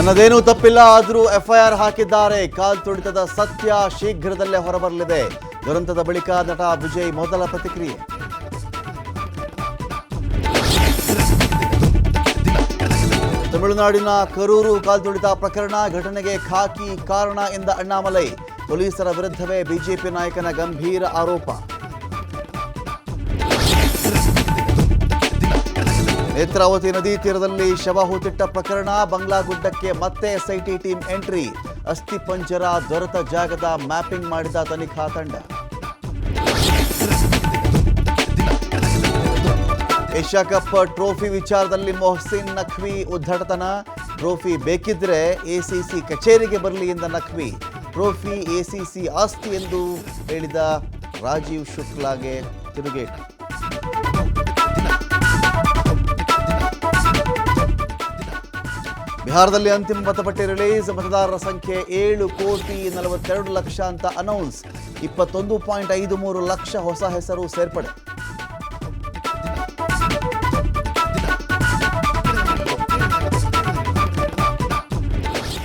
ತನ್ನದೇನೂ ತಪ್ಪಿಲ್ಲ ಆದರೂ ಎಫ್ಐಆರ್ ಹಾಕಿದ್ದಾರೆ. ಕಾಲ್ ತುಳಿತದ ಸತ್ಯ ಶೀಘ್ರದಲ್ಲೇ ಹೊರಬರಲಿದೆ. ದುರಂತದ ಬಳಿಕ ನಟ ವಿಜಯ್ ಮೊದಲ ಪ್ರತಿಕ್ರಿಯೆ. ತಮಿಳುನಾಡಿನ ಕರೂರು ಕಾಲ್ತುಳಿತ ಪ್ರಕರಣ ಘಟನೆಗೆ ಖಾಕಿ ಕಾರಣ ಎಂದ ಅಣ್ಣಾಮಲೈ. ಪೊಲೀಸರ ವಿರುದ್ಧವೇ ಬಿಜೆಪಿ ನಾಯಕನ ಗಂಭೀರ ಆರೋಪ. ನೇತ್ರಾವತಿ ನದಿ ತೀರದಲ್ಲಿ ಶವ ಹೂತಿಟ್ಟ ಪ್ರಕರಣ ಬಂಗ್ಲಾಗುಡ್ಡಕ್ಕೆ ಮತ್ತೆ ಎಸ್ಐಟಿ ಟೀಮ್ ಎಂಟ್ರಿ. ಅಸ್ಥಿಪಂಜರ ದೊರೆತ ಜಾಗದ ಮ್ಯಾಪಿಂಗ್ ಮಾಡಿದ ತನಿಖಾ ತಂಡ. ಏಷ್ಯಾ ಕಪ್ ಟ್ರೋಫಿ ವಿಚಾರದಲ್ಲಿ ಮೊಹಸಿನ್ ನಖ್ವಿ ಉದ್ಧಟತನ. ಟ್ರೋಫಿ ಬೇಕಿದ್ರೆ ಎಸಿಸಿ ಕಚೇರಿಗೆ ಬರಲಿ ಎಂದ ನಖ್ವಿ. ಟ್ರೋಫಿ ಎಸಿಸಿ ಆಸ್ತಿ ಎಂದು ಹೇಳಿದ ರಾಜೀವ್ ಶುಕ್ಲಾಗೆ ತಿರುಗೇಟು. ಬಿಹಾರದಲ್ಲಿ ಅಂತಿಮ ಮತಪಟ್ಟಿ ರಿಲೀಸ್. ಮತದಾರರ ಸಂಖ್ಯೆ 7,42,00,000 ಅಂತ ಅನೌನ್ಸ್. 21.53 ಲಕ್ಷ ಹೊಸ ಹೆಸರು ಸೇರ್ಪಡೆ.